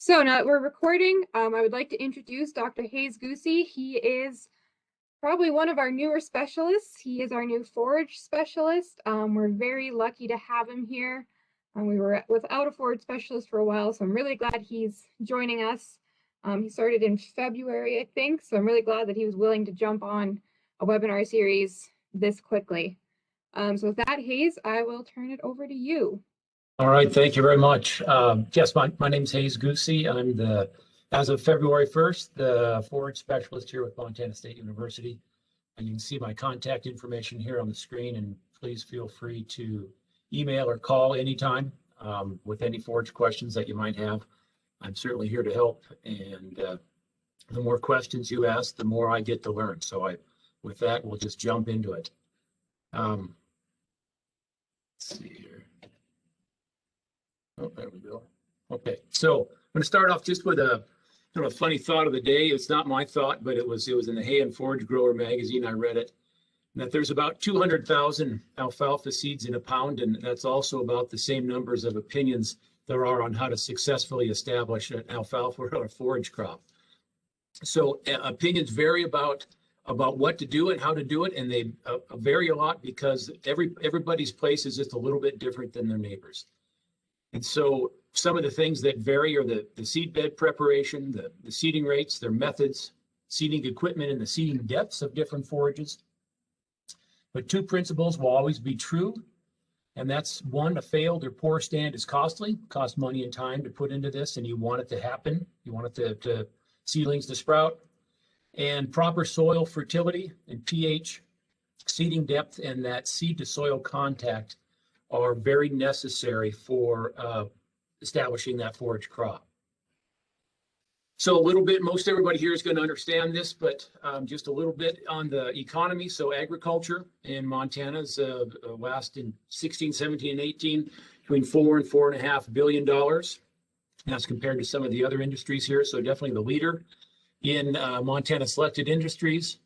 So now that we're recording, I would like to introduce Dr. Hayes Goosey. He is probably one of our newer specialists. He is our new forage specialist. We're very lucky to have him here. We were without a forage specialist for a while, so I'm really glad he's joining us. He started in February, I think, so I'm really glad that he was willing to jump on a webinar series this quickly. So with that, Hayes, I will turn it over to you. All right, thank you very much. Yes, my name's Hayes Goosey. I'm as of February 1st, the forage specialist here with Montana State University. And you can see my contact information here on the screen, and please feel free to email or call anytime with any forage questions that you might have. I'm certainly here to help, and the more questions you ask, the more I get to learn. So with that, we'll just jump into it. Let's see here. Oh, there we go. Okay, so I'm going to start off just with a kind of a funny thought of the day. It's not my thought, but it was in the Hay and Forage Grower magazine. I read it, and that there's about 200,000 alfalfa seeds in a pound, and that's also about the same numbers of opinions there are on how to successfully establish an alfalfa or a forage crop. So opinions vary about what to do and how to do it, and they vary a lot because everybody's place is just a little bit different than their neighbors. And so some of the things that vary are the seed bed preparation, the seeding rates, their methods, seeding equipment, and the seeding depths of different forages. But two principles will always be true, and that's one, a failed or poor stand is costly, costs money and time to put into this, and you want it to happen. You want it to seedlings to sprout. And proper soil fertility and pH, seeding depth, and that seed to soil contact are very necessary for establishing that forage crop. So a little bit, most everybody here is going to understand this, but just a little bit on the economy. So agriculture in Montana's last in 16, 17, and 18, between $4 and $4.5 billion. That's compared to some of the other industries here. So definitely the leader in Montana selected industries.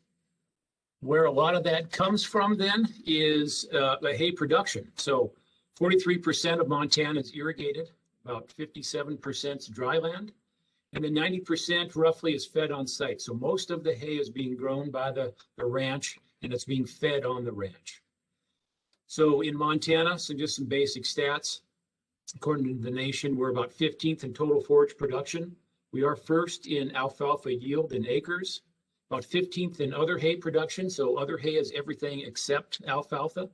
Where a lot of that comes from then is the hay production. So 43% of Montana is irrigated, about 57% is dry land, and then 90% roughly is fed on site. So most of the hay is being grown by the ranch, and it's being fed on the ranch. So in Montana, so just some basic stats. According to the nation, we're about 15th in total forage production. We are first in alfalfa yield in acres. About 15th in other hay production. So other hay is everything except alfalfa.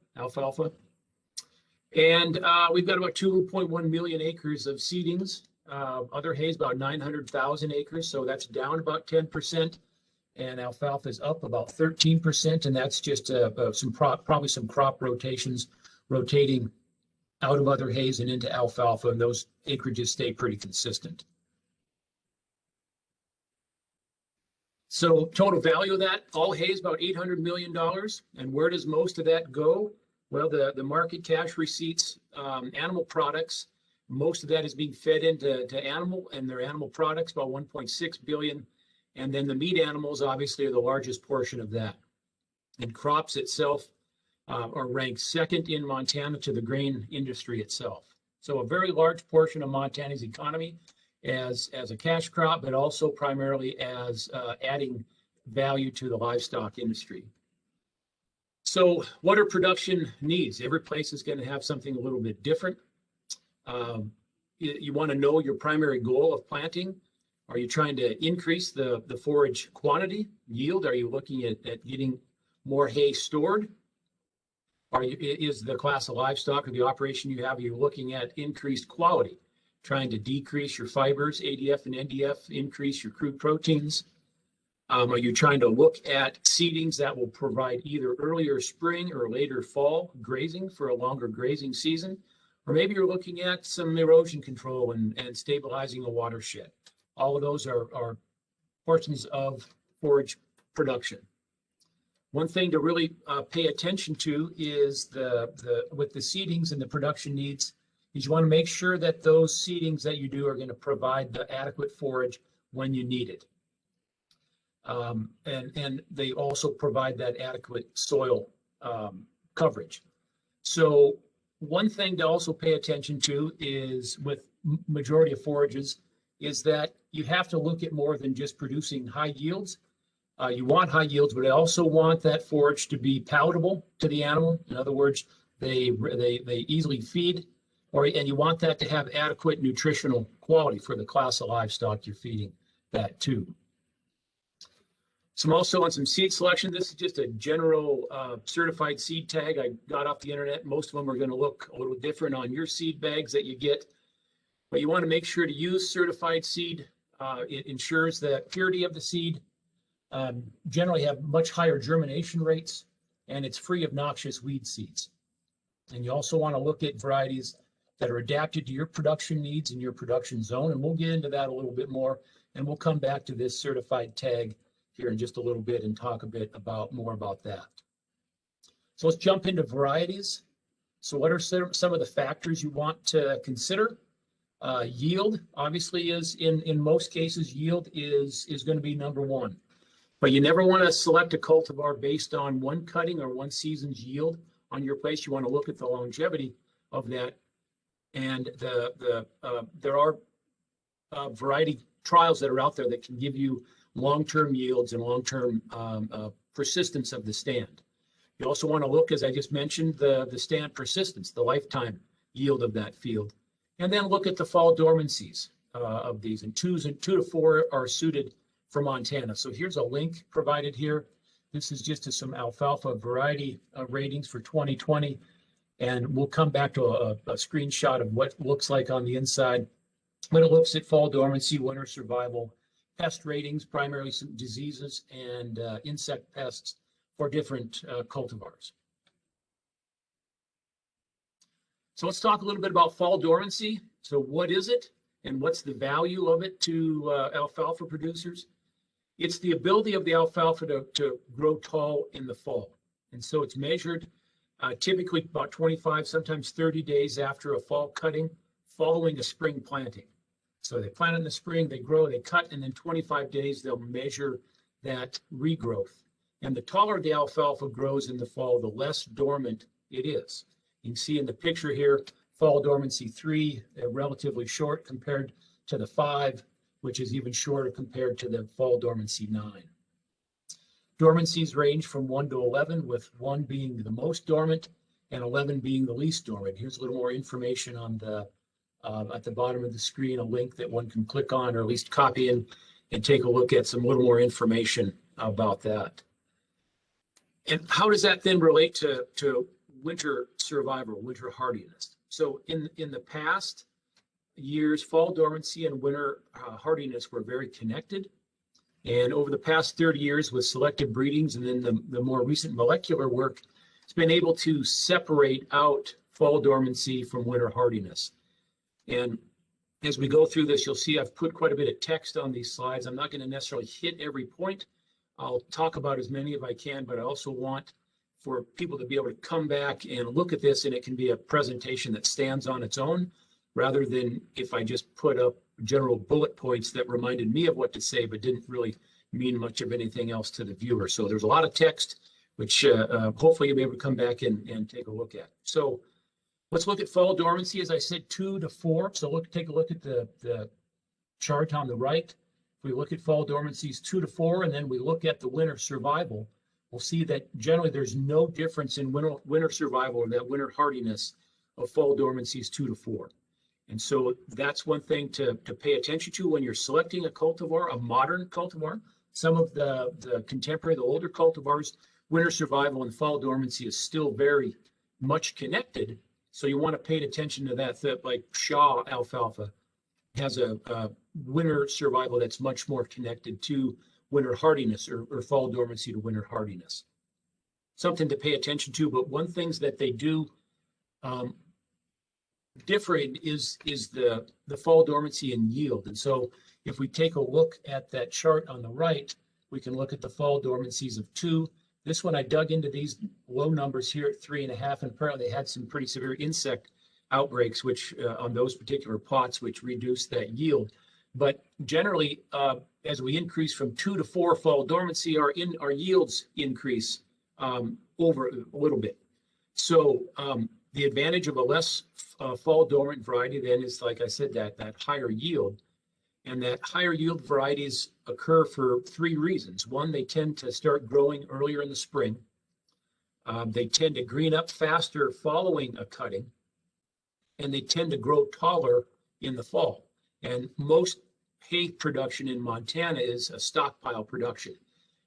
And we've got about 2.1 million acres of seedings. Other hay is about 900,000 acres. So that's down about 10%. And alfalfa is up about 13%. And that's just probably some crop rotations, rotating out of other hays and into alfalfa. And those acreages stay pretty consistent. So total value of that, all hay is about $800 million. And where does most of that go? Well, the market cash receipts, animal products, most of that is being fed into animal and their animal products, about 1.6 billion. And then the meat animals obviously are the largest portion of that. And crops itself are ranked second in Montana to the grain industry itself. So a very large portion of Montana's economy as a cash crop, but also primarily as adding value to the livestock industry. So what are production needs? Every place is going to have something a little bit different. You want to know your primary goal of planting. Are you trying to increase the forage quantity, yield? Are you looking at getting more hay stored? Is the class of livestock or the operation you have, are you looking at increased quality? Trying to decrease your fibers, ADF and NDF, increase your crude proteins? Are you trying to look at seedings that will provide either earlier spring or later fall grazing for a longer grazing season? Or maybe you're looking at some erosion control and stabilizing a watershed. All of those are portions of forage production. One thing to really pay attention to is with the seedings and the production needs, is you want to make sure that those seedings that you do are going to provide the adequate forage when you need it. And they also provide that adequate soil coverage. So one thing to also pay attention to is with majority of forages is that you have to look at more than just producing high yields. You want high yields, but I also want that forage to be palatable to the animal. In other words, they easily feed, and you want that to have adequate nutritional quality for the class of livestock you're feeding that to. Some also on some seed selection. This is just a general certified seed tag I got off the internet. Most of them are going to look a little different on your seed bags that you get, but you want to make sure to use certified seed. It ensures the purity of the seed. Generally have much higher germination rates, and it's free of noxious weed seeds. And you also want to look at varieties that are adapted to your production needs in your production zone, and we'll get into that a little bit more, and we'll come back to this certified tag here in just a little bit and talk a bit more about that. So let's jump into varieties. So what are some of the factors you want to consider? Yield, obviously, is in most cases, yield is going to be number one. But you never want to select a cultivar based on one cutting or one season's yield on your place. You want to look at the longevity of that. And there are variety trials that are out there that can give you long-term yields and long-term persistence of the stand. You also want to look, as I just mentioned, the stand persistence, the lifetime yield of that field. And then look at the fall dormancies of these. And 2 to 4 are suited for Montana. So here's a link provided here. This is just to some alfalfa variety ratings for 2020. And we'll come back to a screenshot of what it looks like on the inside. But it looks at fall dormancy, winter survival, pest ratings, primarily some diseases, and insect pests for different cultivars. So let's talk a little bit about fall dormancy. So what is it, and what's the value of it to alfalfa producers? It's the ability of the alfalfa to grow tall in the fall. And so it's measured typically about 25, sometimes 30 days after a fall cutting, following a spring planting. So they plant in the spring, they grow, they cut, and then 25 days they'll measure that regrowth. And the taller the alfalfa grows in the fall, the less dormant it is. You can see in the picture here, fall dormancy 3, relatively short compared to the 5, which is even shorter compared to the fall dormancy 9. Dormancies range from 1 to 11, with 1 being the most dormant and 11 being the least dormant. Here's a little more information on the at the bottom of the screen, a link that one can click on, or at least copy and take a look at some little more information about that. And how does that then relate to winter survival, winter hardiness? So in the past years, fall dormancy and winter hardiness were very connected. And over the past 30 years with selective breedings and then the more recent molecular work, it's been able to separate out fall dormancy from winter hardiness. And as we go through this, you'll see I've put quite a bit of text on these slides. I'm not going to necessarily hit every point. I'll talk about as many as I can, but I also want for people to be able to come back and look at this, and it can be a presentation that stands on its own, rather than if I just put up general bullet points that reminded me of what to say, but didn't really mean much of anything else to the viewer. So there's a lot of text, which hopefully you'll be able to come back and take a look at. So let's look at fall dormancy, as I said, 2 to 4. So take a look at the chart on the right. If we look at fall dormancies 2 to 4, and then we look at the winter survival, we'll see that generally there's no difference in winter survival or that winter hardiness of fall dormancies 2 to 4. And so that's one thing to pay attention to when you're selecting a cultivar, a modern cultivar. Some of the contemporary, the older cultivars, winter survival and fall dormancy is still very much connected. So you want to pay attention to that like Shaw alfalfa has a winter survival that's much more connected to winter hardiness or fall dormancy to winter hardiness. Something to pay attention to, but one thing that they do different is the fall dormancy and yield. And so if we take a look at that chart on the right, we can look at the fall dormancies of 2. This one, I dug into these low numbers here at 3.5, and apparently they had some pretty severe insect outbreaks, which on those particular pots, which reduced that yield. But generally, as we increase from 2 to 4 fall dormancy, our yields increase over a little bit. So the advantage of a less fall dormant variety then is, like I said, that higher yield. And that higher yield varieties occur for three reasons. One, they tend to start growing earlier in the spring. They tend to green up faster following a cutting, and they tend to grow taller in the fall. And most hay production in Montana is a stockpile production.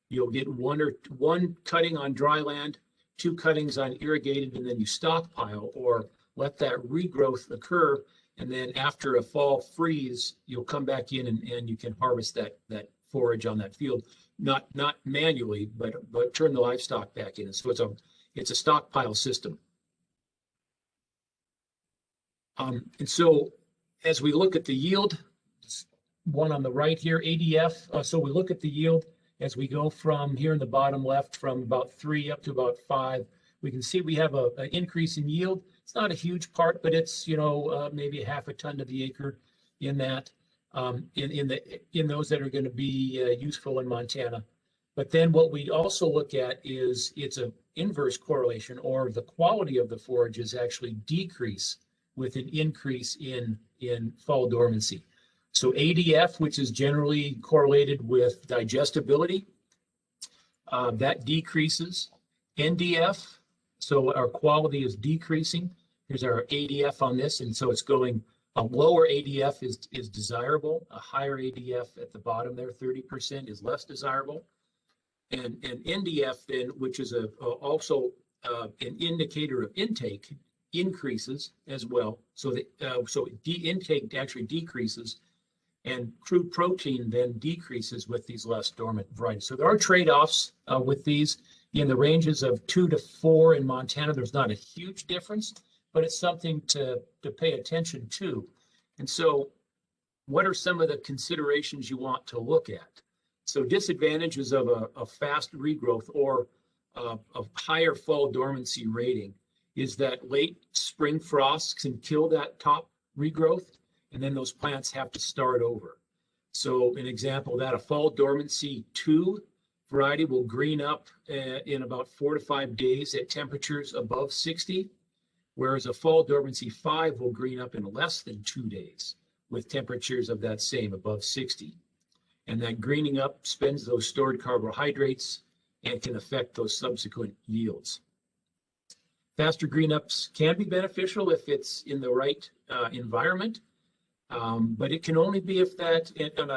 You'll get one cutting on dry land, 2 cuttings on irrigated, and then you stockpile or let that regrowth occur. And then after a fall freeze, you'll come back in and you can harvest that forage on that field, not manually, but turn the livestock back in. And so it's a stockpile system. And so as we look at the yield, one on the right here, ADF. So we look at the yield as we go from here in the bottom left from about 3 up to about 5. We can see we have an increase in yield. It's not a huge part, but it's maybe half a ton to the acre in that in those that are going to be useful in Montana. But then what we also look at is it's an inverse correlation, or the quality of the forages actually decrease with an increase in fall dormancy. So ADF, which is generally correlated with digestibility, that decreases. NDF, so our quality is decreasing. Here's our ADF on this, and so it's going, a lower ADF is desirable. A higher ADF at the bottom there, 30%, is less desirable. And NDF then, which is also an indicator of intake, increases as well. So intake actually decreases, and crude protein then decreases with these less dormant varieties. So there are trade-offs with these in the ranges of 2 to 4 in Montana. There's not a huge difference, but it's something to pay attention to. And so what are some of the considerations you want to look at? So disadvantages of a fast regrowth or a higher fall dormancy rating is that late spring frosts can kill that top regrowth, and then those plants have to start over. So an example of that, a fall dormancy 2 variety will green up in about 4 to 5 days at temperatures above 60, whereas a fall dormancy 5 will green up in less than 2 days with temperatures of that same above 60. And that greening up spends those stored carbohydrates and can affect those subsequent yields. Faster green ups can be beneficial if it's in the right environment, but it can only be if that,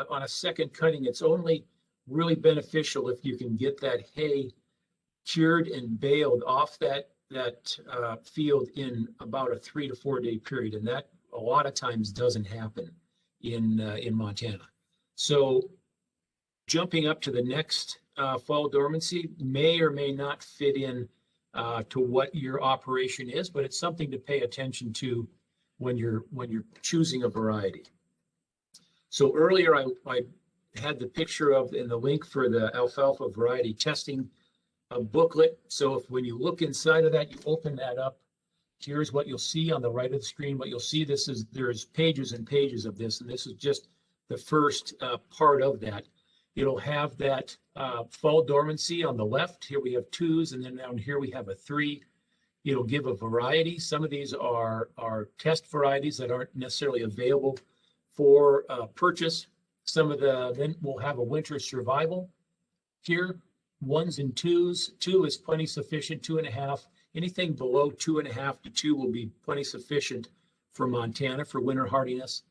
on a second cutting, it's only really beneficial if you can get that hay cured and baled off that field in about a 3 to 4 day period, and that a lot of times doesn't happen in Montana. So jumping up to the next fall dormancy may or may not fit in to what your operation is, but it's something to pay attention to when you're choosing a variety. So earlier I had the picture of and the link for the alfalfa variety testing booklet. So when you look inside of that, you open that up. Here's what you'll see on the right of the screen. What you'll see, there's pages and pages of this, and this is just the first part of that. It'll have that fall dormancy on the left. Here we have 2s, and then down here we have a 3. It'll give a variety. Some of these are test varieties that aren't necessarily available for purchase. Some of then we'll have a winter survival here. 1s and 2s. 2 is plenty sufficient. 2.5. Anything below 2.5 to 2 will be plenty sufficient for Montana for winter hardiness.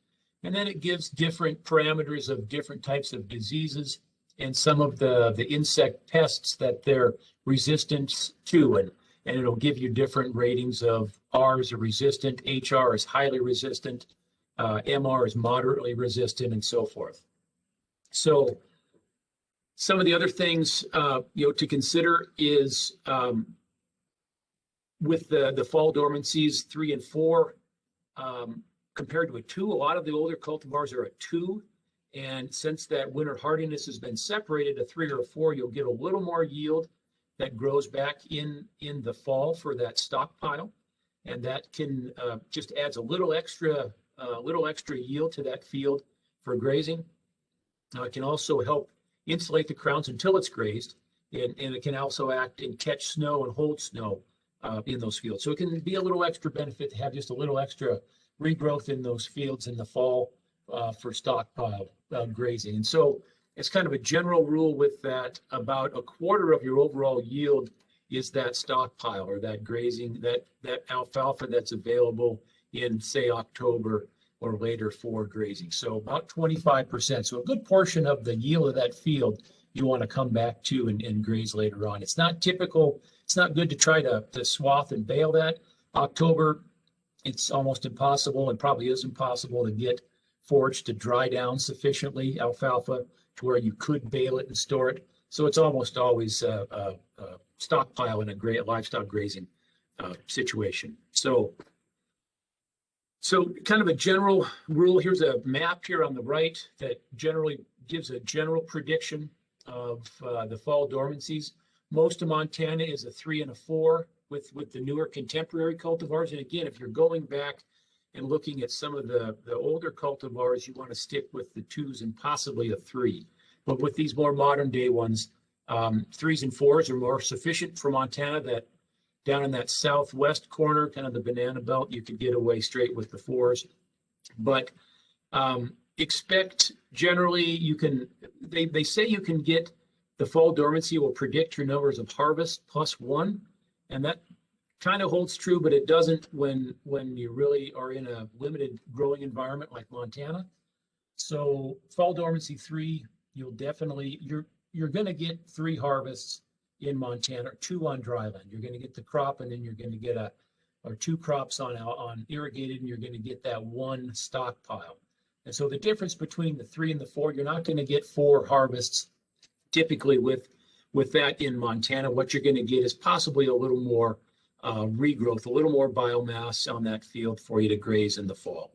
And then it gives different parameters of different types of diseases and some of the insect pests that they're resistant to. And it'll give you different ratings of R is resistant, HR is highly resistant, MR is moderately resistant, and so forth. So some of the other things to consider is with the fall dormancies 3 and 4, compared to a 2, a lot of the older cultivars are a 2. And since that winter hardiness has been separated, a 3 or a 4, you'll get a little more yield that grows back in the fall for that stockpile. And that can just adds a little extra yield to that field for grazing. It can also help insulate the crowns until it's grazed. And it can also act and catch snow and hold snow in those fields. So it can be a little extra benefit to have just a little extra regrowth in those fields in the fall for stockpile grazing. And so it's kind of a general rule with that about a quarter of your overall yield is that stockpile or that grazing, that alfalfa that's available in, say, October or later for grazing. So about 25%. So a good portion of the yield of that field you want to come back to and graze later on. It's not typical. It's not good to try to swath and bale that. October, it's almost impossible and probably is impossible to get forage to dry down sufficiently, alfalfa, to where you could bale it and store it. So it's almost always a stockpile in a livestock grazing situation. So kind of a general rule. Here's a map here on the right that generally gives a general prediction of the fall dormancies. Most of Montana is a 3 and a 4 with the newer contemporary cultivars. And again, if you're going back and looking at some of the older cultivars, you want to stick with the 2s and possibly a 3. But with these more modern day ones, 3s and 4s are more sufficient for Montana. That down in that southwest corner, kind of the banana belt, you could get away straight with the 4s. But expect generally you can, they say you can get the fall dormancy will predict your numbers of harvest +1. And that kind of holds true, but it doesn't when you really are in a limited growing environment like Montana. So fall dormancy 3, you'll definitely, you're going to get 3 harvests in Montana, 2 on dry land. You're going to get the crop, and then you're going to get or 2 crops on irrigated, and you're going to get that 1 stockpile. And so the difference between the 3 and the 4, you're not going to get 4 harvests typically with that in Montana. What you're going to get is possibly a little more regrowth, a little more biomass on that field for you to graze in the fall.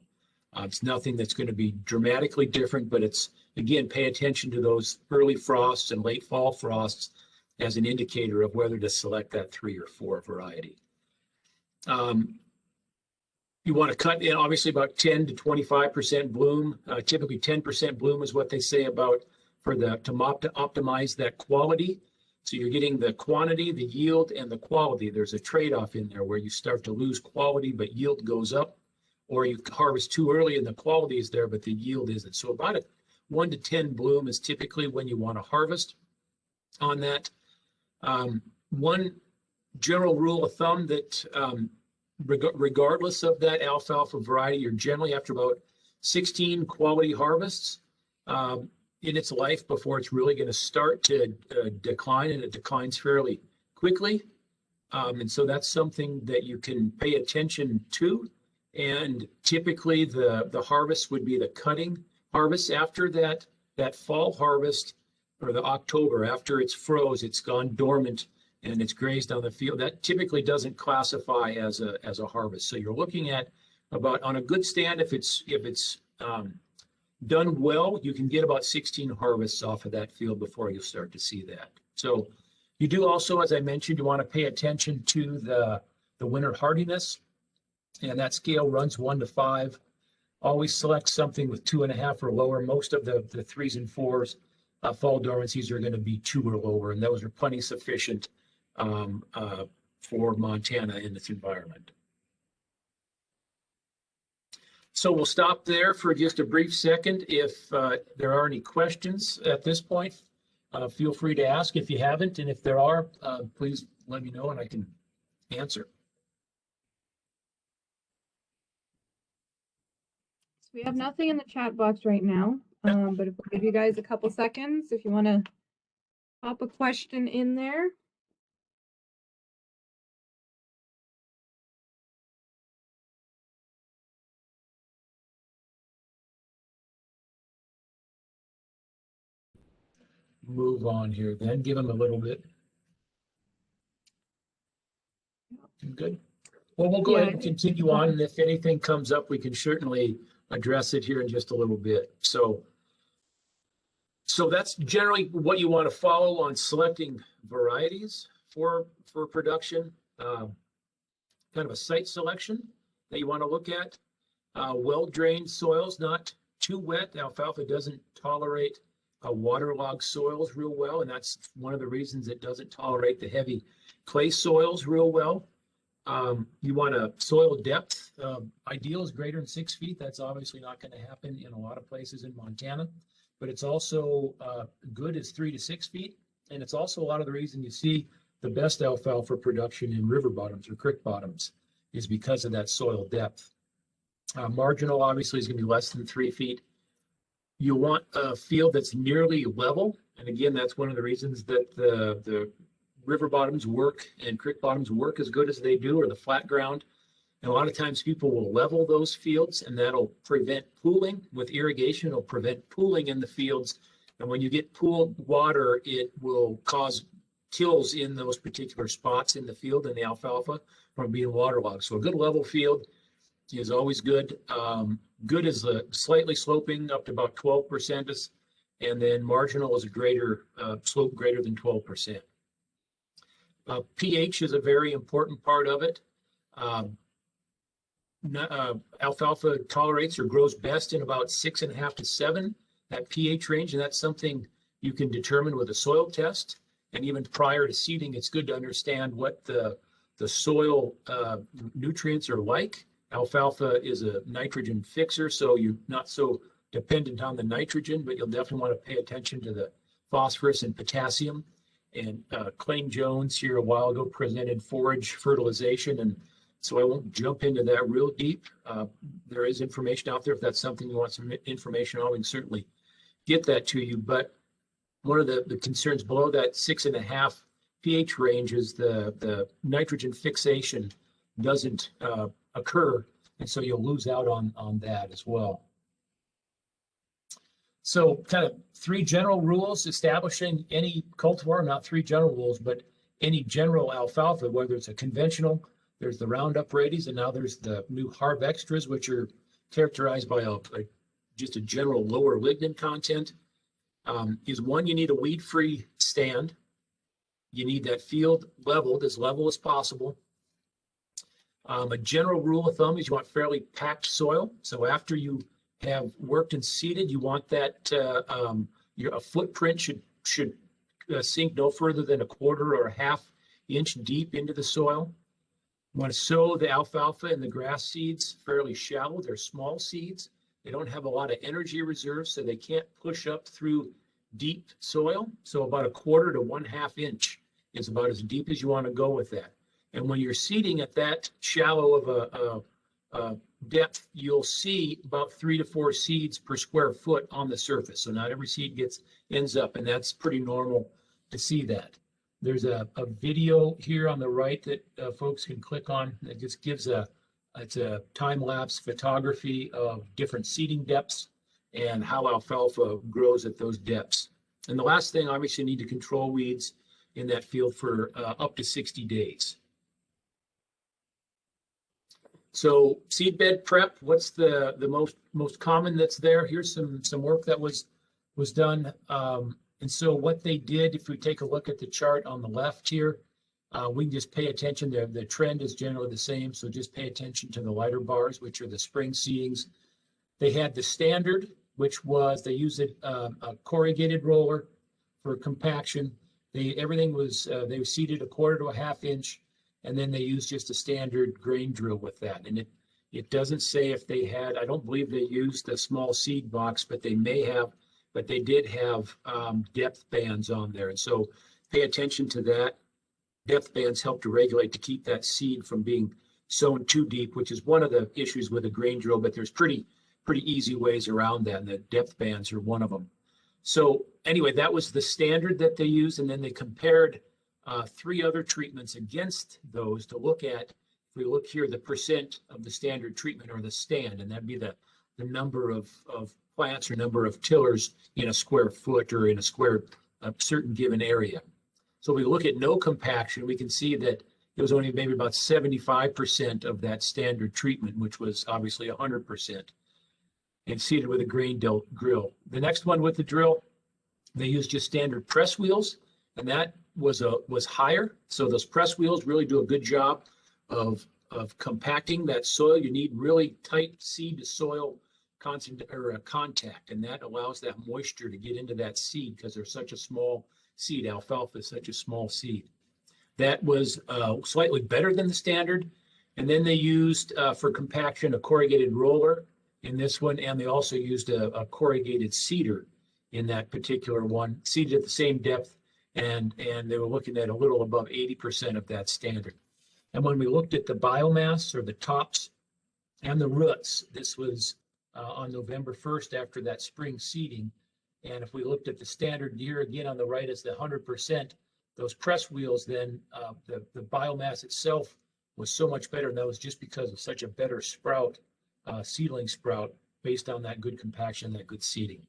It's nothing that's going to be dramatically different, but it's, again, pay attention to those early frosts and late fall frosts as an indicator of whether to select that 3 or 4 variety. You want to cut in obviously about 10 to 25% bloom. Typically 10% bloom is what they say about to optimize that quality. So you're getting the quantity, the yield, and the quality. There's a trade-off in there where you start to lose quality, but yield goes up, or you harvest too early and the quality is there, but the yield isn't. So about a 1 to 10 bloom is typically when you want to harvest on that. One general rule of thumb that regardless of that alfalfa variety, you're generally after about 16 quality harvests in its life before it's really going to start to decline, and it declines fairly quickly. And so that's something that you can pay attention to. And typically the harvest would be the cutting harvest after that fall harvest, or the October, after it's froze, it's gone dormant and it's grazed on the field. That typically doesn't classify as a harvest. So you're looking at about, on a good stand, if it's done well, you can get about 16 harvests off of that field before you'll start to see that. So you do also, as I mentioned, you want to pay attention to the winter hardiness, and that scale runs 1 to 5. Always select something with 2.5 or lower. Most of the 3s and 4s fall dormancies are going to be 2 or lower, and those are plenty sufficient for Montana in its environment. So we'll stop there for just a brief second. If there are any questions at this point, feel free to ask if you haven't, and if there are, please let me know and I can answer. So we have nothing in the chat box right now, but if we'll give you guys a couple seconds, if you want to pop a question in there. Move on here then, give them a little bit. Good. Well, we'll go ahead and continue on, and if anything comes up, we can certainly address it here in just a little bit. So that's generally what you want to follow on selecting varieties for production. Kind of a site selection that you want to look at. Well-drained soils, not too wet. Alfalfa doesn't tolerate waterlogged soils real well, and that's one of the reasons it doesn't tolerate the heavy clay soils real well. You want a soil depth. Ideal is greater than 6 feet. That's obviously not going to happen in a lot of places in Montana, but it's also good as 3 to 6 feet. And it's also a lot of the reason you see the best alfalfa production in river bottoms or creek bottoms is because of that soil depth. Marginal obviously is going to be less than 3 feet. You want a field that's nearly level. And again, that's one of the reasons that the river bottoms work and creek bottoms work as good as they do, or the flat ground. And a lot of times people will level those fields, and that'll prevent pooling with irrigation. It'll prevent pooling in the fields. And when you get pooled water, it will cause tills in those particular spots in the field in the alfalfa from being waterlogged. So a good level field is always good. Good is slightly sloping up to about 12%, and then marginal is a greater slope greater than 12%. pH is a very important part of it. Alfalfa tolerates or grows best in about 6.5 to 7, that pH range, and that's something you can determine with a soil test. And even prior to seeding, it's good to understand what the soil nutrients are like. Alfalfa is a nitrogen fixer, so you're not so dependent on the nitrogen, but you'll definitely want to pay attention to the phosphorus and potassium. And Clayton Jones here a while ago presented forage fertilization, and so I won't jump into that real deep. There is information out there. If that's something you want some information on, we can certainly get that to you. But one of the concerns below that 6.5 pH range is the nitrogen fixation doesn't occur, and so you'll lose out on that as well. So kind of 3 general rules establishing any cultivar, not 3 general rules, but any general alfalfa, whether it's a conventional, there's the Roundup Readies, and now there's the new Harv Extras, which are characterized by just a general lower lignin content. Is one, you need a weed-free stand. You need that field leveled as level as possible. A general rule of thumb is you want fairly packed soil. So after you have worked and seeded, you want that a footprint should sink no further than 1/4 or 1/2 inch deep into the soil. You want to sow the alfalfa and the grass seeds fairly shallow. They're small seeds. They don't have a lot of energy reserves, so they can't push up through deep soil. So about 1/4 to 1/2 inch is about as deep as you want to go with that. And when you're seeding at that shallow of a depth, you'll see about 3 to 4 seeds per square foot on the surface. So not every seed ends up, and that's pretty normal to see that. There's a video here on the right that folks can click on that just gives it's a time-lapse photography of different seeding depths and how alfalfa grows at those depths. And the last thing, obviously, you need to control weeds in that field for up to 60 days. So seedbed prep, what's the most common that's there? Here's some work that was done. And so what they did, if we take a look at the chart on the left here, we can just pay attention. The trend is generally the same, so just pay attention to the lighter bars, which are the spring seedings. They had the standard, which was they used a corrugated roller for compaction. Everything was they seeded 1/4 to 1/2 inch, and then they used just a standard grain drill with that. And it doesn't say if they had. I don't believe they used a small seed box, but they may have. But they did have depth bands on there, and so pay attention to that. Depth bands help to regulate to keep that seed from being sown too deep, which is one of the issues with a grain drill, but there's pretty easy ways around that, and the depth bands are one of them. So anyway, that was the standard that they used, and then they compared 3 other treatments against those to look at. If we look here, the percent of the standard treatment or the stand, and that'd be the number of plants or number of tillers in a square foot or in a certain given area. So we look at no compaction, we can see that it was only maybe about 75% of that standard treatment, which was obviously 100%, and seeded with a grain drill. The next one with the drill, they used just standard press wheels, and that was higher. So those press wheels really do a good job of compacting that soil. You need really tight seed to soil contact, and that allows that moisture to get into that seed because they're such a small seed. Alfalfa is such a small seed. That was slightly better than the standard. And then they used for compaction a corrugated roller in this one, and they also used a corrugated seeder in that particular one, seeded at the same depth, and they were looking at a little above 80% of that standard. And when we looked at the biomass, or the tops and the roots, this was on November 1st after that spring seeding. And if we looked at the standard here, again on the right is the 100%, those press wheels, then the biomass itself was so much better, and that was just because of such a better sprout, seedling sprout, based on that good compaction, that good seeding.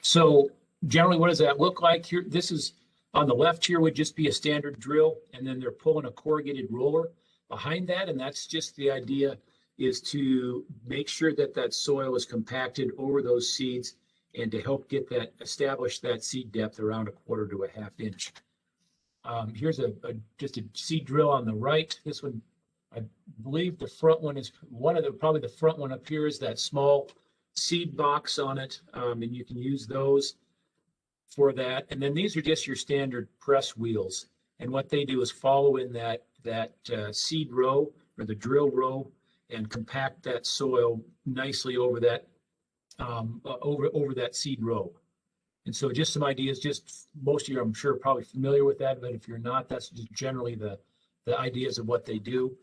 So generally, what does that look like here? This is on the left here would just be a standard drill, and then they're pulling a corrugated roller behind that, and that's just the idea, is to make sure that that soil is compacted over those seeds and to help get that, establish that seed depth around 1/4 to 1/2 inch. Here's just a seed drill on the right. This one, I believe the front one is probably the front one up here is that small seed box on it, and you can use those for that. And then these are just your standard press wheels, and what they do is follow in that seed row, or the drill row, and compact that soil nicely over that over that seed row. And so just some ideas, just most of you, I'm sure, are probably familiar with that, but if you're not, that's just generally the ideas of what they do.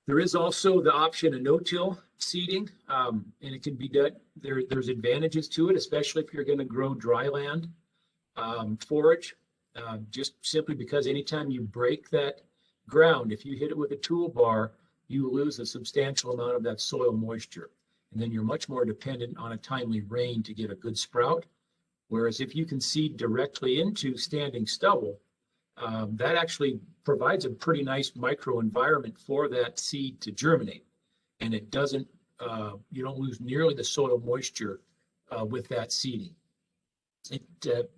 There is also the option of no-till seeding, and it can be done. There's advantages to it, especially if you're going to grow dry land forage, just simply because anytime you break that ground, if you hit it with a toolbar, you lose a substantial amount of that soil moisture. And then you're much more dependent on a timely rain to get a good sprout. Whereas if you can seed directly into standing stubble, that actually provides a pretty nice microenvironment for that seed to germinate. And it doesn't, you don't lose nearly the soil moisture with that seeding. It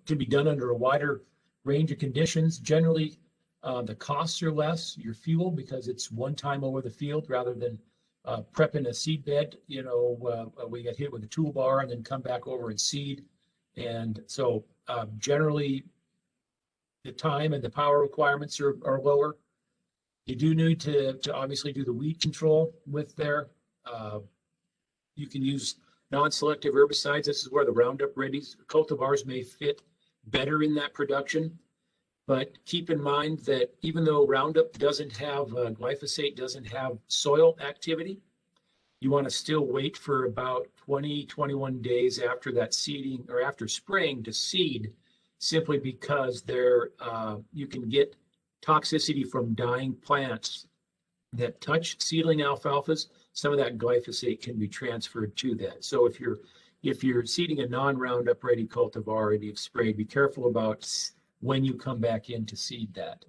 can be done under a wider range of conditions. Generally, the costs are less, your fuel, because it's one time over the field rather than prepping a seed bed. You know, we get hit with a toolbar and then come back over and seed. And so generally, the time and the power requirements are lower. You do need to obviously do the weed control with there. You can use non-selective herbicides. This is where the Roundup Ready cultivars may fit better in that production. But keep in mind that even though Roundup doesn't have, glyphosate doesn't have soil activity, you want to still wait for about 21 days after that seeding, or after spraying, to seed, simply because you can get toxicity from dying plants that touch seedling alfalfas. Some of that glyphosate can be transferred to that. So if you're seeding a non-Roundup Ready cultivar and you've sprayed, be careful about when you come back in to seed that.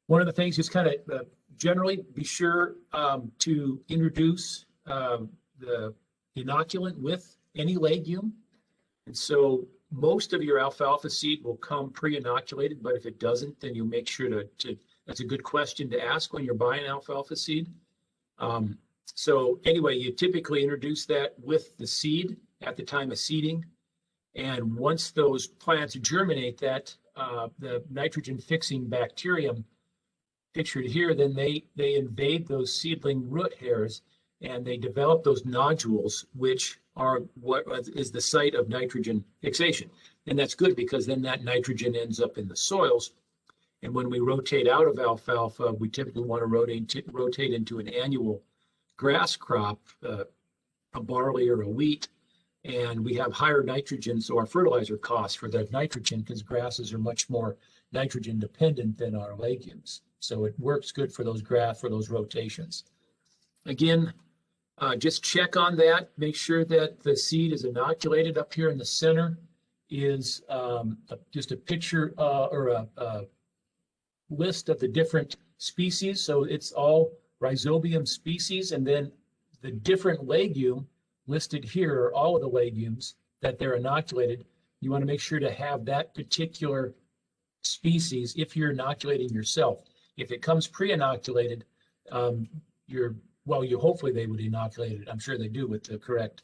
One of the things is kind of generally be sure to introduce the inoculant with any legume. And so most of your alfalfa seed will come pre-inoculated, but if it doesn't, then you make sure to that's a good question to ask when you're buying alfalfa seed. So anyway, you typically introduce that with the seed at the time of seeding. And once those plants germinate, that the nitrogen fixing bacterium pictured here, then they invade those seedling root hairs, and they develop those nodules, which are what is the site of nitrogen fixation. And that's good, because then that nitrogen ends up in the soils. And when we rotate out of alfalfa, we typically want to rotate into an annual grass crop, a barley or a wheat, and we have higher nitrogen, so our fertilizer costs for that nitrogen, because grasses are much more nitrogen dependent than our legumes. So it works good for those rotations. Again, just check on that. Make sure that the seed is inoculated. Up here in the center is just a picture or a list of the different species. So it's all Rhizobium species, and then the different legume listed here are all of the legumes that they're inoculated. You want to make sure to have that particular species if you're inoculating yourself. If it comes pre-inoculated, hopefully they would inoculate it. I'm sure they do with the correct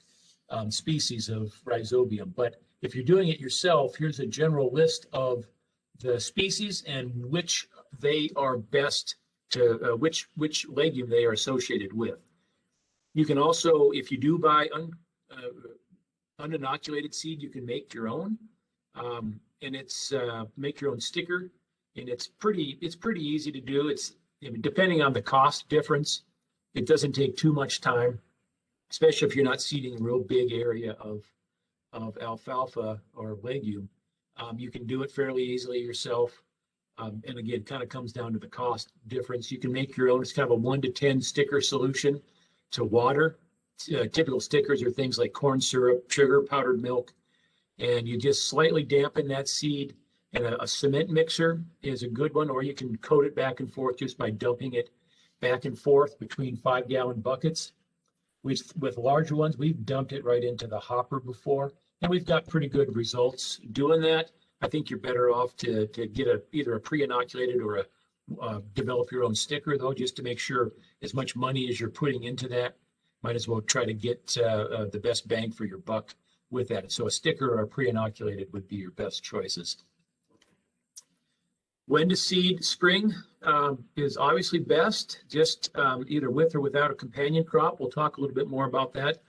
species of Rhizobium. But if you're doing it yourself, here's a general list of the species and which they are best to, which legume they are associated with. You can also, if you do buy uninoculated seed, you can make your own, and it's make your own sticker, and it's pretty easy to do. It's, I mean, depending on the cost difference, it doesn't take too much time, especially if you're not seeding a real big area of alfalfa or legume. You can do it fairly easily yourself. And again, kind of comes down to the cost difference. You can make your own. It's kind of a 1 to 10 sticker solution to water. Typical stickers are things like corn syrup, sugar, powdered milk, and you just slightly dampen that seed. And a cement mixer is a good one, or you can coat it back and forth just by dumping it back and forth between 5-gallon buckets. With larger ones, we've dumped it right into the hopper before, and we've got pretty good results doing that. I think you're better off to get either a pre-inoculated or develop your own sticker, though, just to make sure as much money as you're putting into that, might as well try to get the best bang for your buck with that. So a sticker or a pre-inoculated would be your best choices. When to seed spring is obviously best, just either with or without a companion crop. We'll talk a little bit more about that.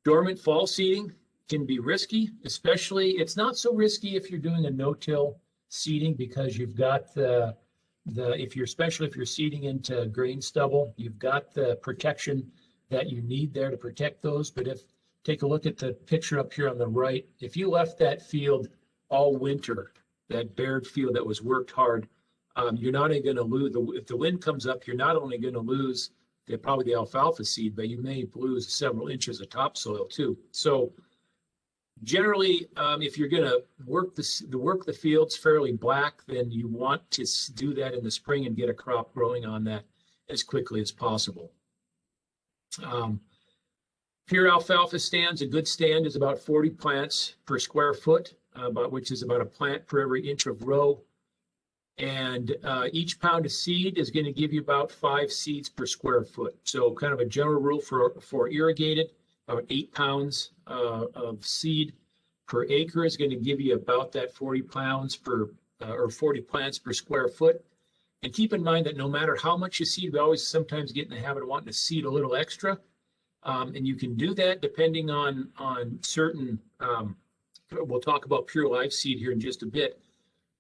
Dormant fall seeding can be risky, especially, it's not so risky if you're doing a no-till seeding, because you've got especially if you're seeding into grain stubble, you've got the protection that you need there to protect those. But take a look at the picture up here on the right, if you left that field all winter, that bared field that was worked hard, you're not only going to lose, if the wind comes up, you're not only going to lose probably the alfalfa seed, but you may lose several inches of topsoil too. So generally, if you're going to work the fields fairly black, then you want to do that in the spring and get a crop growing on that as quickly as possible. Pure alfalfa stands, a good stand is about 40 plants per square foot, which is about a plant per every inch of row. And each pound of seed is going to give you about 5 seeds per square foot. So kind of a general rule for irrigated, about 8 pounds of seed per acre is going to give you about that 40 pounds per or 40 plants per square foot. And keep in mind that no matter how much you seed, we always sometimes get in the habit of wanting to seed a little extra. And you can do that depending on certain, we'll talk about pure live seed here in just a bit.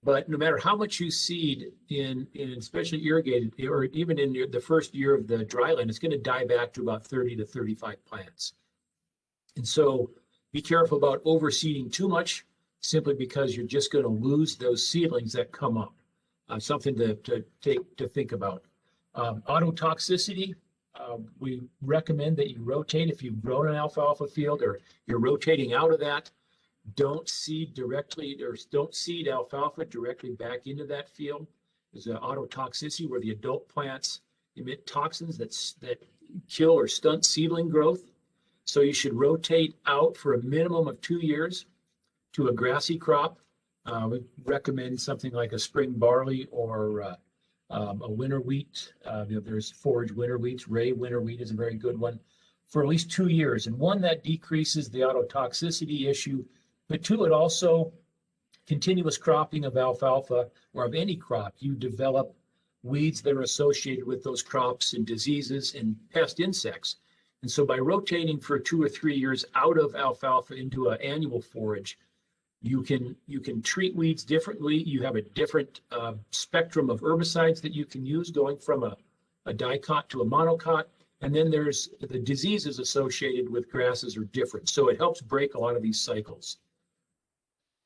But no matter how much you seed in especially irrigated, or even in the first year of the dry land, it's going to die back to about 30 to 35 plants. And so be careful about overseeding too much, simply because you're just going to lose those seedlings that come up. Something to think about. Autotoxicity, we recommend that you rotate. If you've grown an alfalfa field or you're rotating out of that, don't seed directly, or don't seed alfalfa directly back into that field. There's an autotoxicity where the adult plants emit toxins that kill or stunt seedling growth. So you should rotate out for a minimum of 2 years to a grassy crop. We recommend something like a spring barley or a winter wheat. There's forage winter wheats. Ray winter wheat is a very good one for at least 2 years. And one, that decreases the autotoxicity issue. But two, it also, continuous cropping of alfalfa or of any crop, you develop weeds that are associated with those crops and diseases and pest insects. And so by rotating for 2 or 3 years out of alfalfa into an annual forage, you can treat weeds differently. You have a different spectrum of herbicides that you can use, going from a dicot to a monocot. And then there's the diseases associated with grasses are different. So it helps break a lot of these cycles.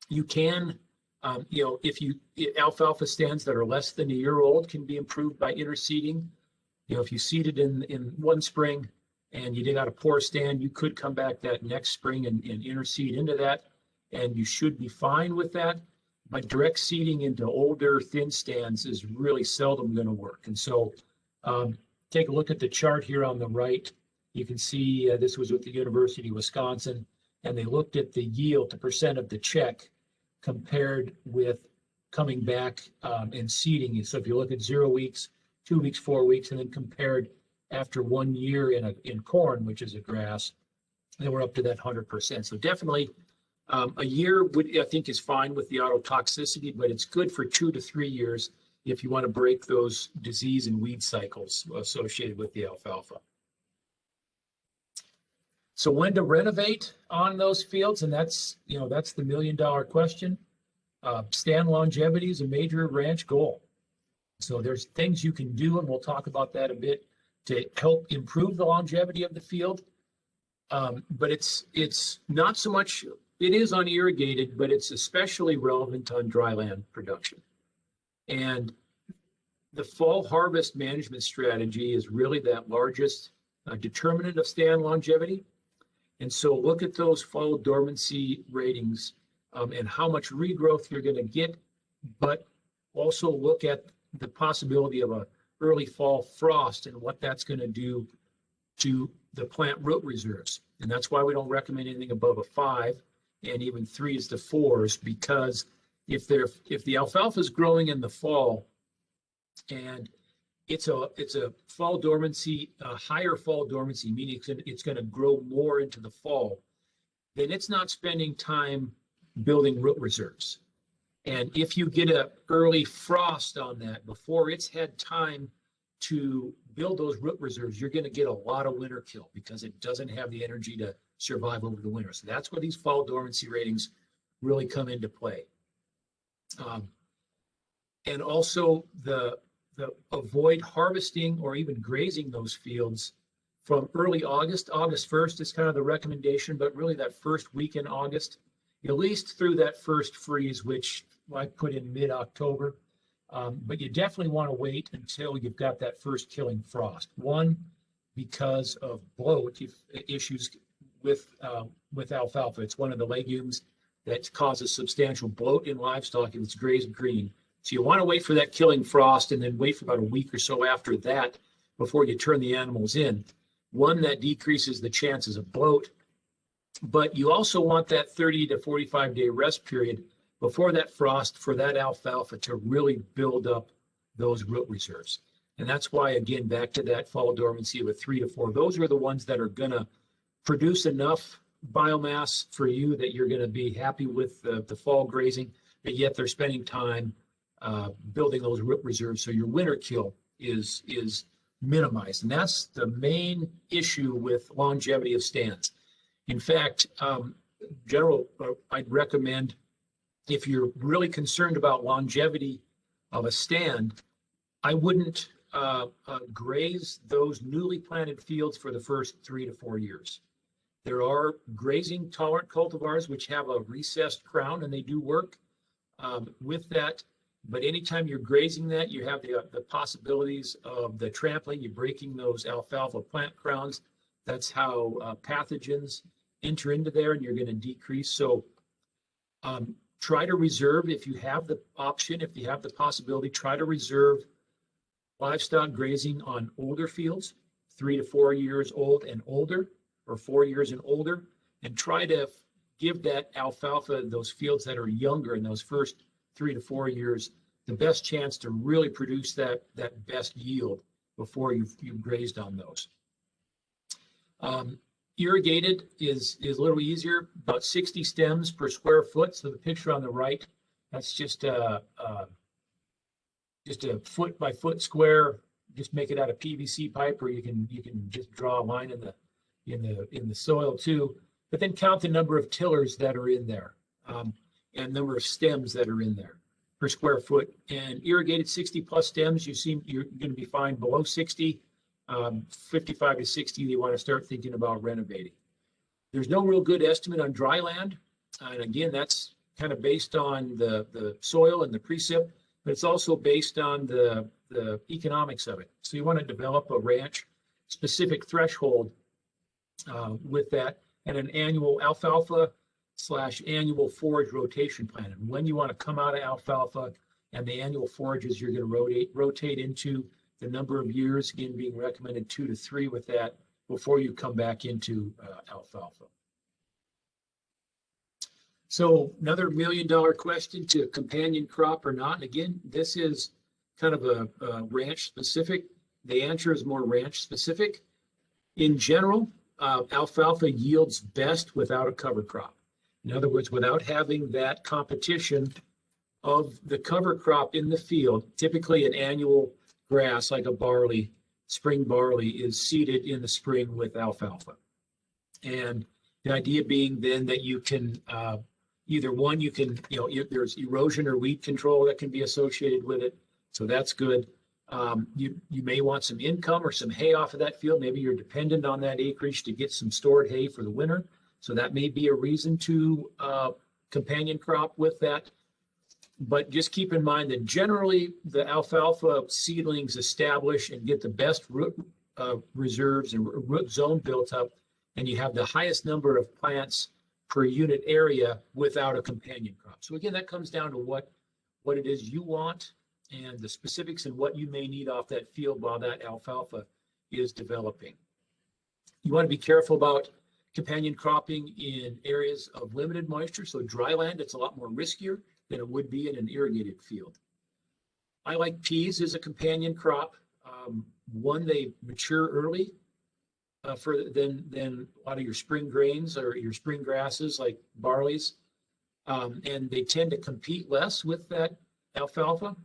You can, alfalfa stands that are less than a year old can be improved by interseeding. If you seeded in one spring and you did out a poor stand, you could come back that next spring and interseed into that, and you should be fine with that. But direct seeding into older thin stands is really seldom going to work. And so take a look at the chart here on the right. You can see this was with the University of Wisconsin, and they looked at the yield, the percent of the check, compared with coming back and seeding. So if you look at 0 weeks, 2 weeks, 4 weeks, and then compared after 1 year in corn, which is a grass, then we're up to that 100%. So definitely A year I think is fine with the autotoxicity, but it's good for 2 to 3 years if you want to break those disease and weed cycles associated with the alfalfa. So when to renovate on those fields, and that's the $1,000,000 question. Stand longevity is a major ranch goal. So there's things you can do, and we'll talk about that a bit, to help improve the longevity of the field. But it's not so much, it is on irrigated, but it's especially relevant on dry land production. And the fall harvest management strategy is really that largest determinant of stand longevity. And so look at those fall dormancy ratings and how much regrowth you're going to get, but also look at the possibility of an early fall frost and what that's going to do to the plant root reserves. And that's why we don't recommend anything above a 5 and even 3s to 4s, because if the alfalfa is growing in the fall and it's a fall dormancy, a higher fall dormancy, meaning it's going to grow more into the fall, then it's not spending time building root reserves. And if you get an early frost on that before it's had time to build those root reserves, you're going to get a lot of winter kill because it doesn't have the energy to survive over the winter. So that's where these fall dormancy ratings really come into play. And also the avoid harvesting or even grazing those fields from early August. August 1st is kind of the recommendation, but really that first week in August, at least through that first freeze, which I put in mid-October. But you definitely want to wait until you've got that first killing frost. One, because of bloat issues with alfalfa. It's one of the legumes that causes substantial bloat in livestock if it's grazed green. So you want to wait for that killing frost and then wait for about a week or so after that before you turn the animals in. One, that decreases the chances of bloat, but you also want that 30 to 45-day rest period before that frost for that alfalfa to really build up those root reserves. And that's why, again, back to that fall dormancy of a 3 to 4, those are the ones that are going to produce enough biomass for you that you're going to be happy with the fall grazing, but yet they're spending time building those root reserves so your winter kill is minimized. And that's the main issue with longevity of stands. In fact, I'd recommend, if you're really concerned about longevity of a stand, I wouldn't graze those newly planted fields for the first 3 to 4 years. There are grazing tolerant cultivars which have a recessed crown, and they do work with that. But anytime you're grazing that, you have the possibilities of the trampling, you're breaking those alfalfa plant crowns. That's how pathogens enter into there, and you're going to decrease. So try to reserve, if you have the option, if you have the possibility, try to reserve livestock grazing on older fields, 3 to 4 years old and older, or 4 years and older, and try to give that alfalfa, those fields that are younger in those first 3 to 4 years, the best chance to really produce that best yield before you've grazed on those. Irrigated is a little easier, about 60 stems per square foot. So the picture on the right, that's just a foot by foot square. Just make it out of PVC pipe, or you can just draw a line in the soil too. But then count the number of tillers that are in there, and number of stems that are in there per square foot. And irrigated 60 plus stems, you're going to be fine. Below 60. 55 to 60, you want to start thinking about renovating. There's no real good estimate on dry land. And again, that's kind of based on the soil and the precip, but it's also based on the economics of it. So you want to develop a ranch specific threshold with that, and an annual alfalfa / annual forage rotation plan. And when you want to come out of alfalfa and the annual forages you're going to rotate into, the number of years, again, being recommended 2 to 3 with that before you come back into alfalfa. So another $1 million question to companion crop or not. And again, this is kind of a ranch specific. The answer is more ranch specific. In general, alfalfa yields best without a cover crop. In other words, without having that competition of the cover crop in the field, typically an annual grass like a barley, spring barley, is seeded in the spring with alfalfa. And the idea being then that you can either one, you can, there's erosion or weed control that can be associated with it. So that's good. You may want some income or some hay off of that field. Maybe you're dependent on that acreage to get some stored hay for the winter. So that may be a reason to companion crop with that. But just keep in mind that generally the alfalfa seedlings establish and get the best root reserves and root zone built up, and you have the highest number of plants per unit area without a companion crop. So again, that comes down to what it is you want and the specifics and what you may need off that field while that alfalfa is developing. You want to be careful about companion cropping in areas of limited moisture. So dry land, it's a lot more riskier than it would be in an irrigated field. I like peas as a companion crop. One, they mature early than a lot of your spring grains or your spring grasses like barleys. And they tend to compete less with that alfalfa.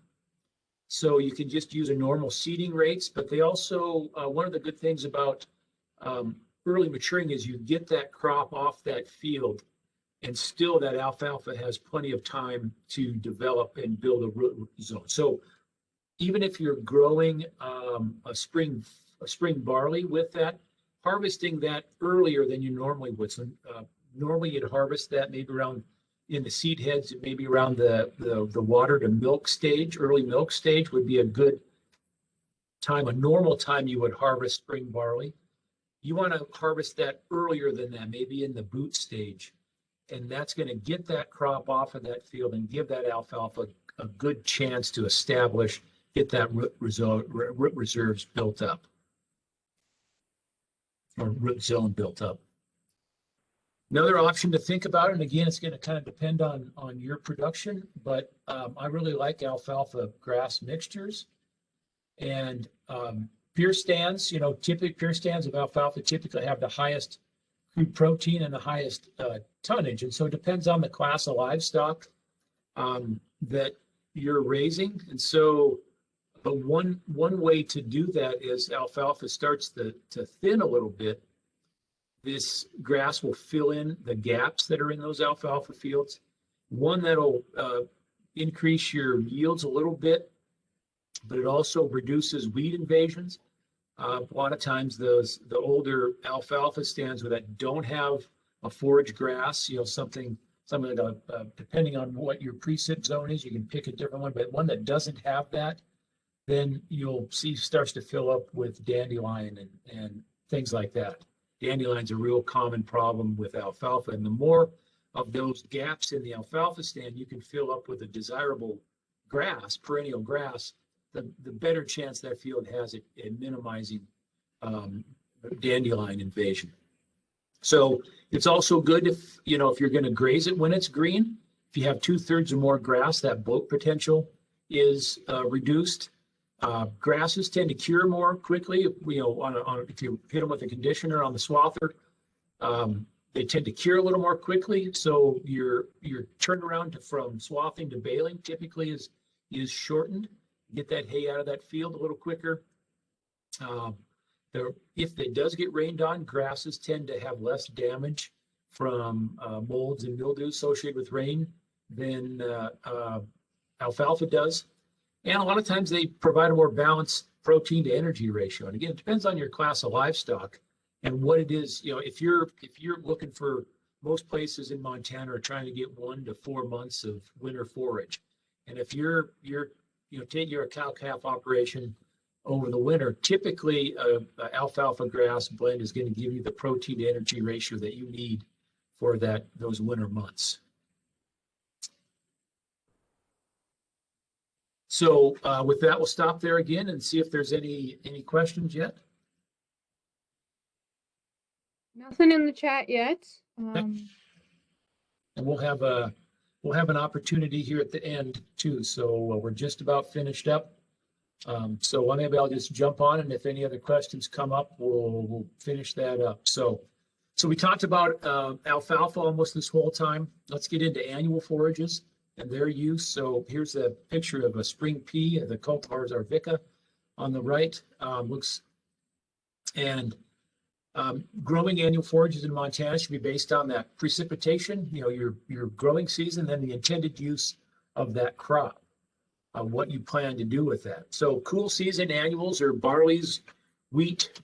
So you can just use a normal seeding rates, but they also, one of the good things about early maturing is you get that crop off that field, and still that alfalfa has plenty of time to develop and build a root zone. So even if you're growing a spring barley with that, harvesting that earlier than you normally would. So normally you'd harvest that maybe around in the seed heads, maybe around the water to milk stage. Early milk stage would be a good time, a normal time you would harvest spring barley. You want to harvest that earlier than that, maybe in the boot stage. And that's going to get that crop off of that field and give that alfalfa a good chance to establish, get that root reserves built up, or root zone built up. Another option to think about, and again, it's going to kind of depend on your production, but I really like alfalfa grass mixtures. And pure stands, typically pure stands of alfalfa typically have the highest crude protein and the highest tonnage. And so it depends on the class of livestock that you're raising. And so, but one way to do that is alfalfa starts to thin a little bit. This grass will fill in the gaps that are in those alfalfa fields. One that'll increase your yields a little bit, but it also reduces weed invasions. A lot of times the older alfalfa stands that don't have a forage grass, something like depending on what your precip zone is, you can pick a different one, but one that doesn't have that, then you'll see starts to fill up with dandelion and things like that. Dandelion's a real common problem with alfalfa, and the more of those gaps in the alfalfa stand you can fill up with a desirable grass, perennial grass, the better chance that field has at minimizing dandelion invasion. So it's also good if you're going to graze it when it's green. If you have 2/3 or more grass, that bloat potential is reduced. Grasses tend to cure more quickly. If you hit them with a conditioner on the swather, they tend to cure a little more quickly. So your turnaround from swathing to baling typically is shortened. Get that hay out of that field a little quicker. If it does get rained on, grasses tend to have less damage from molds and mildew associated with rain than alfalfa does. And a lot of times they provide a more balanced protein to energy ratio. And again, it depends on your class of livestock and what it is. If you're looking for, most places in Montana are trying to get 1 to 4 months of winter forage. And if you're a cow-calf operation over the winter, typically a alfalfa grass blend is going to give you the protein to energy ratio that you need for those winter months. So with that, we'll stop there again and see if there's any questions yet. Nothing in the chat yet. And we'll have an opportunity here at the end too. So we're just about finished up. So maybe I'll just jump on, and if any other questions come up, we'll finish that up. So So we talked about alfalfa almost this whole time. Let's get into annual forages and their use. So here's a picture of a spring pea. The cultivar is Arvica on the right. Growing annual forages in Montana should be based on that precipitation, your growing season, then the intended use of that crop, what you plan to do with that. So cool season annuals are barleys, wheat.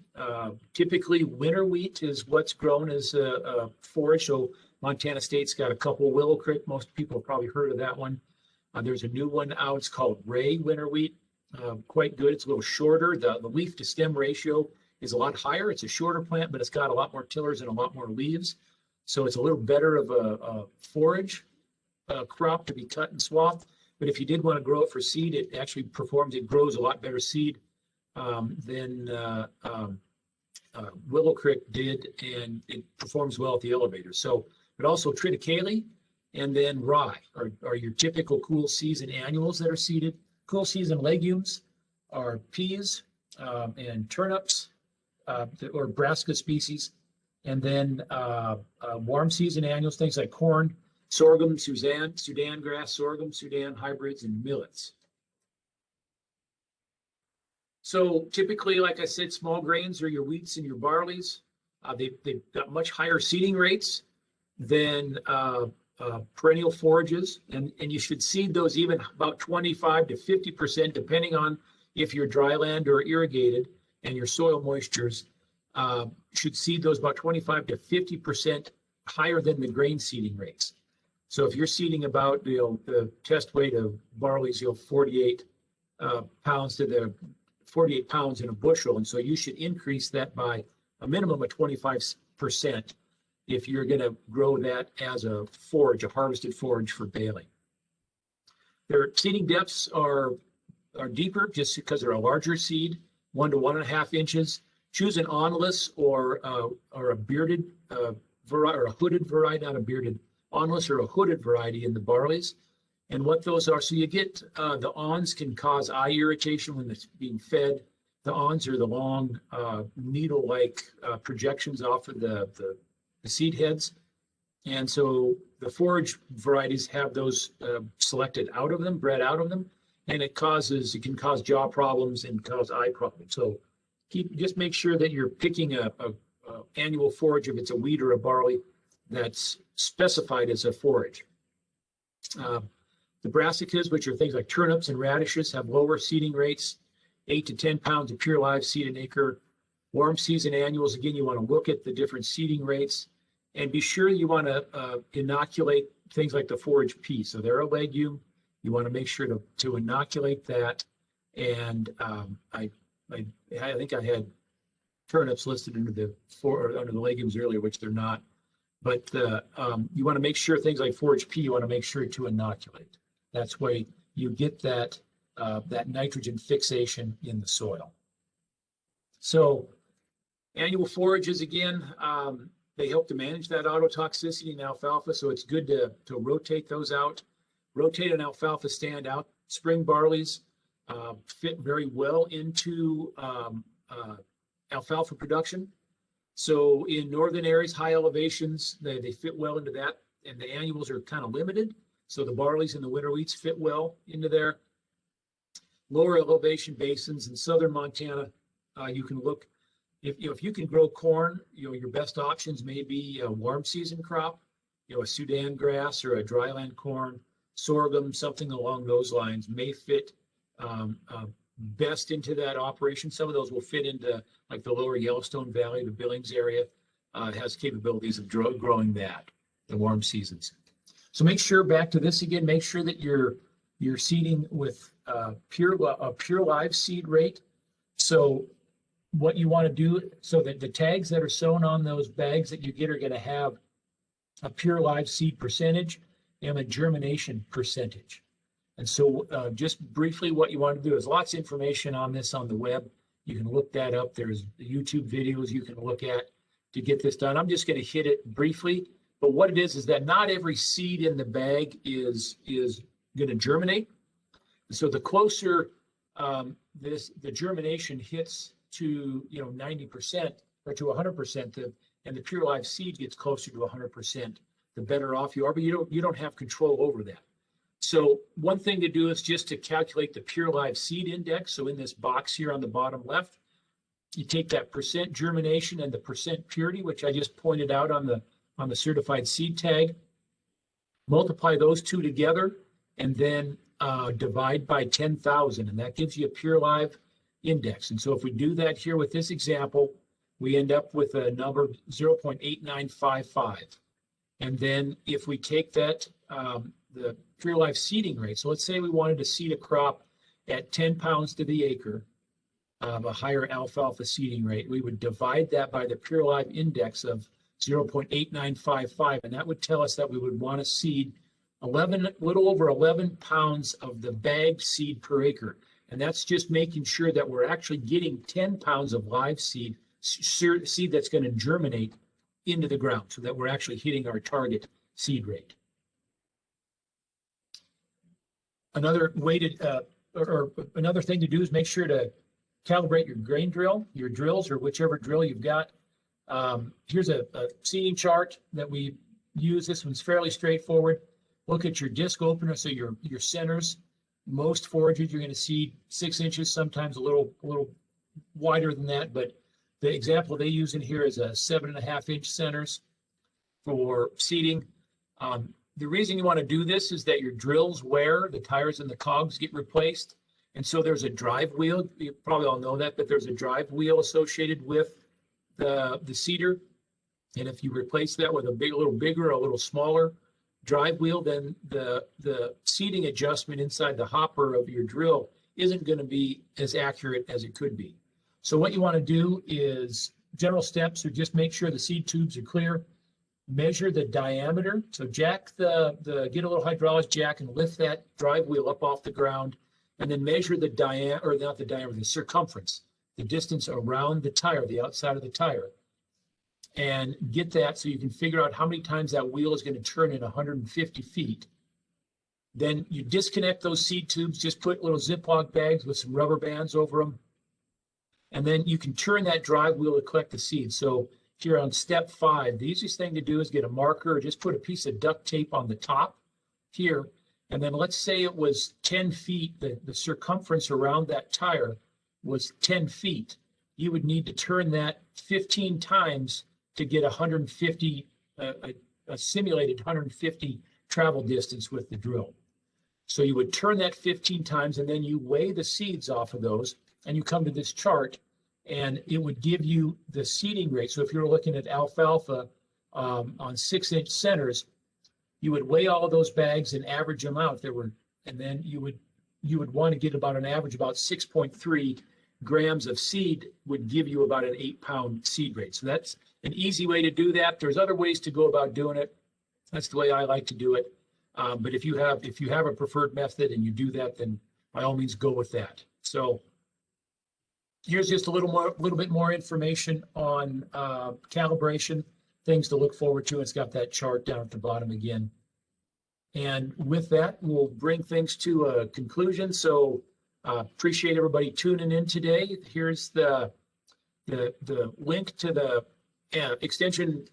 Typically winter wheat is what's grown as a forage. So Montana State's got a couple. Willow Creek, most people have probably heard of that one. There's a new one out. It's called Ray winter wheat. Quite good. It's a little shorter. The leaf to stem ratio is a lot higher. It's a shorter plant, but it's got a lot more tillers and a lot more leaves. So it's a little better of a forage crop to be cut and swathed. But if you did want to grow it for seed, it actually it grows a lot better seed than Willow Creek did, and it performs well at the elevator. So, but also triticale and then rye are your typical cool season annuals that are seeded. Cool season legumes are peas and turnips, or brassica species, and then warm season annuals, things like corn, sorghum, Sudan grass, sorghum, Sudan hybrids, and millets. So typically, like I said, small grains are your wheats and your barleys. They've got much higher seeding rates than perennial forages, and you should seed those even about 25 to 50%, depending on if you're dryland or irrigated, and your soil moistures should seed those about 25 to 50% higher than the grain seeding rates. So if you're seeding about, the test weight of barley's, 48 pounds to the 48 pounds in a bushel, and so you should increase that by a minimum of 25% if you're going to grow that as a forage, a harvested forage for baling. Their seeding depths are deeper just because they're a larger seed, 1 to 1.5 inches. Choose an awnless or a bearded variety, or a hooded variety, not a bearded, awnless or a hooded variety in the barleys. And what those are, so you get the awns can cause eye irritation when it's being fed. The awns are the long needle-like projections off of the seed heads. And so the forage varieties have those selected out of them, bred out of them, and it can cause jaw problems and cause eye problems. So just make sure that you're picking a annual forage, if it's a wheat or a barley, that's specified as a forage. The brassicas, which are things like turnips and radishes, have lower seeding rates, 8 to 10 pounds of pure live seed an acre. Warm season annuals, again, you want to look at the different seeding rates and be sure you want to inoculate things like the forage pea. So they're a legume. You want to make sure to inoculate that. And I think I had turnips listed under the legumes earlier, which they're not. But you want to make sure things like forage pea, you want to make sure to inoculate. That's why you get that nitrogen fixation in the soil. So annual forages, again, they help to manage that autotoxicity in alfalfa. So it's good to rotate those out. Rotate an alfalfa stand out. Spring barleys fit very well into alfalfa production. So in northern areas, high elevations, they fit well into that, and the annuals are kind of limited. So the barleys and the winter wheats fit well into there. Lower elevation basins in southern Montana, you can look, if you can grow corn, your best options may be a warm season crop, a Sudan grass or a dryland corn, sorghum, something along those lines may fit best into that operation. Some of those will fit into like the lower Yellowstone Valley, the Billings area has capabilities of growing that, the warm seasons. So make sure, back to this again, make sure that you're seeding with a pure live seed rate. So what you want to do, so that the tags that are sewn on those bags that you get are going to have a pure live seed percentage and a germination percentage. And so just briefly, what you want to do is lots of information on this on the web. You can look that up. There's YouTube videos you can look at to get this done. I'm just going to hit it briefly. But what it is that not every seed in the bag is going to germinate. So the closer the germination hits to 90% or to 100%, and the pure live seed gets closer to 100%, the better off you are, but you don't have control over that. So one thing to do is just to calculate the pure live seed index. So in this box here on the bottom left, you take that percent germination and the percent purity, which I just pointed out on the certified seed tag, multiply those two together, and then divide by 10,000, and that gives you a pure live index. And so if we do that here with this example, we end up with a number 0.8955. And then if we take that, the pure live seeding rate, so let's say we wanted to seed a crop at 10 pounds to the acre, a higher alfalfa seeding rate, we would divide that by the pure live index of 0.8955, and that would tell us that we would want to seed little over 11 pounds of the bagged seed per acre. And that's just making sure that we're actually getting 10 pounds of live seed that's going to germinate into the ground, so that we're actually hitting our target seed rate. Another way to, or another thing to do is make sure to calibrate your grain drill, your drills, or whichever drill you've got. Here's a seeding chart that we use. This one's fairly straightforward. Look at your disc opener, so your centers. Most forages you're going to seed 6 inches, sometimes a little wider than that, but the example they use in here is a 7.5-inch centers for seeding. The reason you want to do this is that your drills wear, the tires and the cogs get replaced. And so there's a drive wheel. You probably all know that, but there's a drive wheel associated with the seeder. And if you replace that with a little bigger, a little smaller drive wheel, then the seeding adjustment inside the hopper of your drill isn't going to be as accurate as it could be. So what you want to do is, general steps are just make sure the seed tubes are clear, measure the diameter. So jack get a little hydraulic jack and lift that drive wheel up off the ground, and then measure the the circumference, the distance around the tire, the outside of the tire, and get that so you can figure out how many times that wheel is going to turn in 150 feet. Then you disconnect those seed tubes, just put little Ziploc bags with some rubber bands over them, and then you can turn that drive wheel to collect the seeds. So here on step 5, the easiest thing to do is get a marker, or just put a piece of duct tape on the top here, and then let's say it was 10 feet, the circumference around that tire was 10 feet. You would need to turn that 15 times to get 150, a simulated 150 travel distance with the drill. So you would turn that 15 times, and then you weigh the seeds off of those, and you come to this chart, and it would give you the seeding rate. So if you're looking at alfalfa on 6-inch centers, you would weigh all of those bags and average them out. And then you would want to get about an average, about 6.3 grams of seed would give you about an 8-pound seed rate. So that's an easy way to do that. There's other ways to go about doing it. That's the way I like to do it. But if you have a preferred method and you do that, then by all means go with that. So here's just a little bit more information on calibration, things to look forward to. It's got that chart down at the bottom again. And with that, we'll bring things to a conclusion. So appreciate everybody tuning in today. Here's the link to the Extension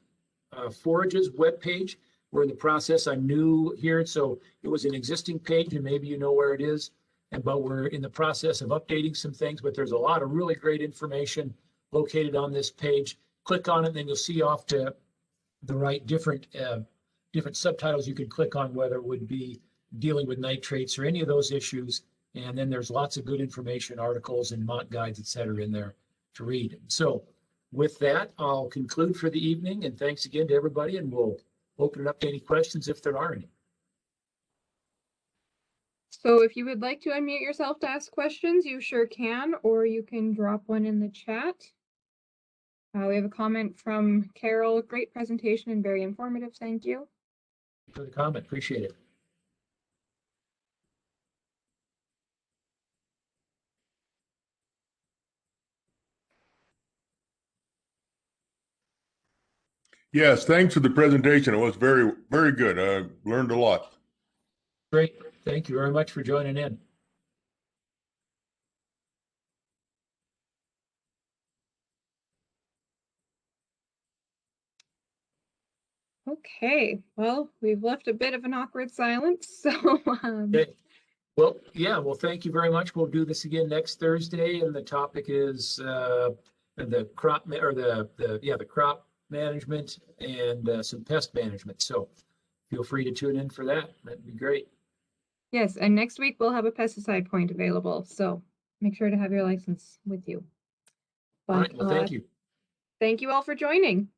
Forages webpage. We're in the process. I'm new here, so it was an existing page, and maybe you know where it is. But we're in the process of updating some things. But there's a lot of really great information located on this page. Click on it, and then you'll see off to the right different subtitles you could click on, whether it would be dealing with nitrates or any of those issues. And then there's lots of good information, articles and mock guides, et cetera, in there to read. So with that, I'll conclude for the evening. And thanks again to everybody. And we'll open it up to any questions if there are any. So if you would like to unmute yourself to ask questions, you sure can, or you can drop one in the chat. We have a comment from Carol. Great presentation and very informative. Thank you. For the comment, appreciate it. Yes, thanks for the presentation. It was very, very good. I learned a lot. Great. Thank you very much for joining in. Okay, well, we've left a bit of an awkward silence, so Okay. Well, yeah, well, thank you very much. We'll do this again next Thursday, and the topic is the crop the crop management and some pest management. So feel free to tune in for that. That'd be great. yes, and next week we'll have a pesticide point available, so make sure to have your license with you. All right. But Well, thank you. thank you all for joining.